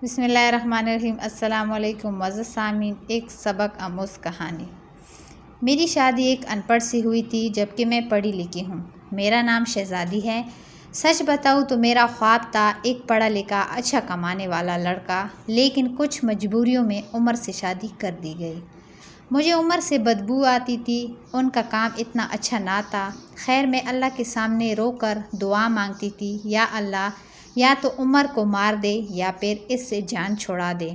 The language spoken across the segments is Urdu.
بسم اللہ الرحمن الرحیم۔ السلام علیکم معزز سامعین، ایک سبق آموز کہانی۔ میری شادی ایک ان پڑھ سے ہوئی تھی، جبکہ میں پڑھی لکھی ہوں۔ میرا نام شہزادی ہے۔ سچ بتاؤں تو میرا خواب تھا ایک پڑھا لکھا اچھا کمانے والا لڑکا، لیکن کچھ مجبوریوں میں عمر سے شادی کر دی گئی۔ مجھے عمر سے بدبو آتی تھی، ان کا کام اتنا اچھا نہ تھا۔ خیر میں اللہ کے سامنے رو کر دعا مانگتی تھی، یا اللہ، یا تو عمر کو مار دے یا پھر اس سے جان چھڑا دے۔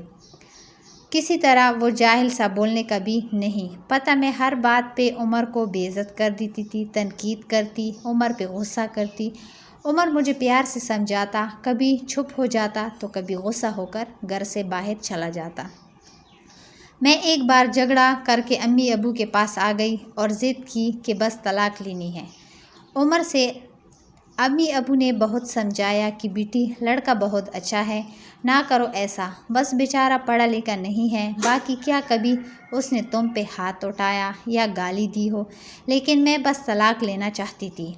کسی طرح وہ جاہل سا بولنے کا بھی نہیں پتہ۔ میں ہر بات پہ عمر کو بے عزت کر دیتی تھی، تنقید کرتی، عمر پہ غصہ کرتی۔ عمر مجھے پیار سے سمجھاتا، کبھی چپ ہو جاتا تو کبھی غصہ ہو کر گھر سے باہر چلا جاتا۔ میں ایک بار جھگڑا کر کے امی ابو کے پاس آ گئی اور ضد کی کہ بس طلاق لینی ہے۔ عمر سے امی ابو نے بہت سمجھایا کہ بیٹی، لڑکا بہت اچھا ہے، نہ کرو ایسا، بس بیچارہ پڑھا لکھا نہیں ہے۔ باقی کیا کبھی اس نے تم پہ ہاتھ اٹھایا یا گالی دی ہو؟ لیکن میں بس طلاق لینا چاہتی تھی۔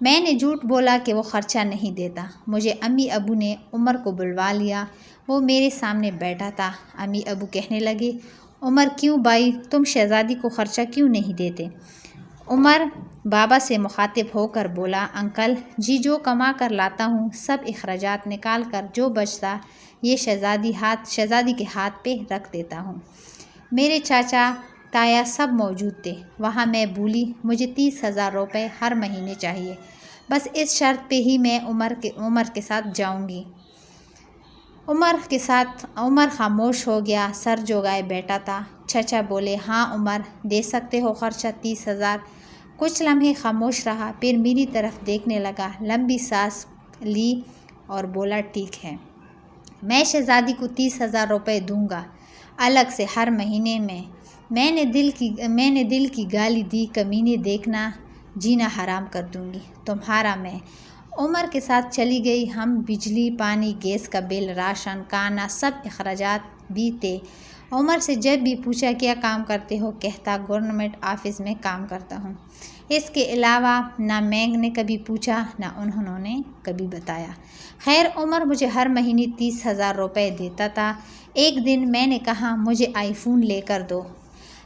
میں نے جھوٹ بولا کہ وہ خرچہ نہیں دیتا۔ مجھے امی ابو نے عمر کو بلوا لیا، وہ میرے سامنے بیٹھا تھا۔ امی ابو کہنے لگے، عمر کیوں بھائی، تم شہزادی کو خرچہ کیوں نہیں دیتے؟ عمر بابا سے مخاطب ہو کر بولا، انکل جی، جو کما کر لاتا ہوں سب اخراجات نکال کر جو بچتا یہ شہزادی کے ہاتھ پہ رکھ دیتا ہوں۔ میرے چاچا تایا سب موجود تھے وہاں۔ میں بولی، مجھے 30,000 روپے ہر مہینے چاہیے، بس اس شرط پہ ہی میں عمر کے ساتھ جاؤں گی۔ عمر خاموش ہو گیا، سر جھکائے بیٹھا تھا۔ چچا بولے، ہاں عمر، دے سکتے ہو خرچہ 30,000؟ کچھ لمحے خاموش رہا، پھر میری طرف دیکھنے لگا، لمبی سانس لی اور بولا، ٹھیک ہے، میں شہزادی کو 30,000 روپے دوں گا الگ سے ہر مہینے میں۔ میں نے دل کی گالی دی، کمینے، دیکھنا جینا حرام کر دوں گی تمہارا میں۔ عمر کے ساتھ چلی گئی۔ ہم بجلی، پانی، گیس کا بل، راشن، کھانا، سب اخراجات بھی تھے۔ عمر سے جب بھی پوچھا کیا کام کرتے ہو، کہتا گورنمنٹ آفس میں کام کرتا ہوں۔ اس کے علاوہ نہ میں نے کبھی پوچھا، نہ انہوں نے کبھی بتایا۔ خیر عمر مجھے ہر مہینے 30,000 روپے دیتا تھا۔ ایک دن میں نے کہا، مجھے آئی فون لے کر دو۔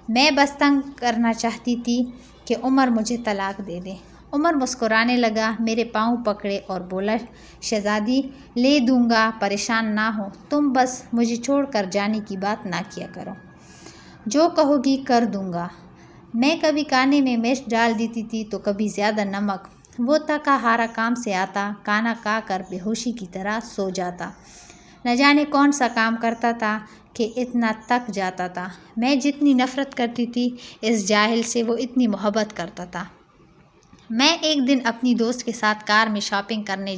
میں بس تنگ کرنا چاہتی تھی کہ عمر مجھے طلاق دے دے۔ عمر مسکرانے لگا، میرے پاؤں پکڑے اور بولا، شہزادی لے دوں گا، پریشان نہ ہو، تم بس مجھے چھوڑ کر جانے کی بات نہ کیا کرو، جو کہو گی کر دوں گا۔ میں کبھی کھانے میں مرچ ڈال دیتی تھی تو کبھی زیادہ نمک۔ وہ تھکا ہارا کام سے آتا، کھانا کھا کر بے ہوشی کی طرح سو جاتا۔ نہ جانے کون سا کام کرتا تھا کہ اتنا تک جاتا تھا۔ میں جتنی نفرت کرتی تھی اس جاہل سے، وہ اتنی محبت کرتا تھا۔ میں ایک دن اپنی دوست کے ساتھ کار میں شاپنگ کرنے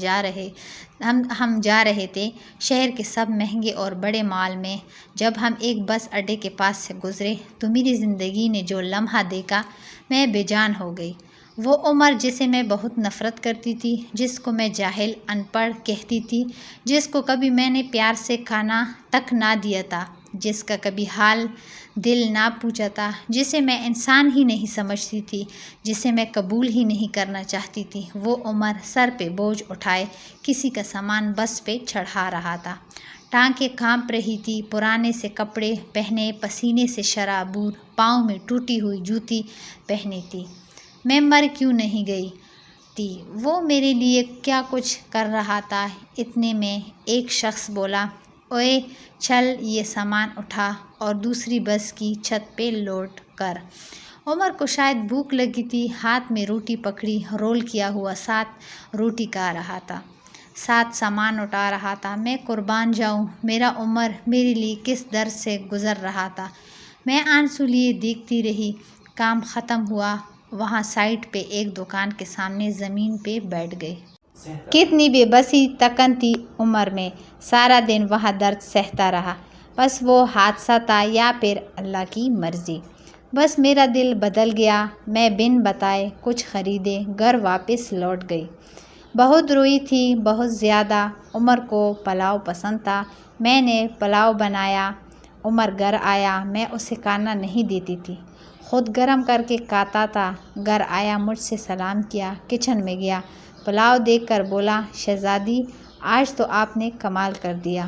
ہم جا رہے تھے، شہر کے سب مہنگے اور بڑے مال میں۔ جب ہم ایک بس اڈے کے پاس سے گزرے تو میری زندگی نے جو لمحہ دیکھا، میں بے جان ہو گئی۔ وہ عمر جسے میں بہت نفرت کرتی تھی، جس کو میں جاہل، ان پڑھ کہتی تھی، جس کو کبھی میں نے پیار سے کھانا تک نہ دیا تھا، جس کا کبھی حال دل نہ پوچھا تھا، جسے میں انسان ہی نہیں سمجھتی تھی، جسے میں قبول ہی نہیں کرنا چاہتی تھی، وہ عمر سر پہ بوجھ اٹھائے کسی کا سامان بس پہ چڑھا رہا تھا۔ ٹانگیں کانپ رہی تھی، پرانے سے کپڑے پہنے، پسینے سے شرابور، پاؤں میں ٹوٹی ہوئی جوتی پہنی تھی۔ میں مر کیوں نہیں گئی تھی؟ وہ میرے لیے کیا کچھ کر رہا تھا۔ اتنے میں ایک شخص بولا، اوئے چل، یہ سامان اٹھا اور دوسری بس کی چھت پہ لوڈ کر۔ عمر کو شاید بھوک لگی تھی، ہاتھ میں روٹی پکڑی، رول کیا ہوا 7 روٹی کھا رہا تھا، 7 سامان اٹھا رہا تھا۔ میں قربان جاؤں، میرا عمر میرے لیے کس درد سے گزر رہا تھا۔ میں آنسو لیے دیکھتی رہی۔ کام ختم ہوا، وہاں سائٹ پہ ایک دکان کے سامنے زمین پہ بیٹھ گئی۔ کتنی بے بسی تکن تھی عمر میں، سارا دن وہاں درد سہتا رہا۔ بس وہ حادثہ تھا یا پھر اللہ کی مرضی، بس میرا دل بدل گیا۔ میں بن بتائے کچھ خریدے، گھر واپس لوٹ گئی۔ بہت روئی تھی، بہت زیادہ۔ عمر کو پلاؤ پسند تھا، میں نے پلاؤ بنایا۔ عمر گھر آیا، میں اسے کھانا نہیں دیتی تھی، خود گرم کر کے کھاتا تھا۔ گھر آیا، مجھ سے سلام کیا، کچن میں گیا، پلاؤ دیکھ کر بولا، شہزادی آج تو آپ نے کمال کر دیا،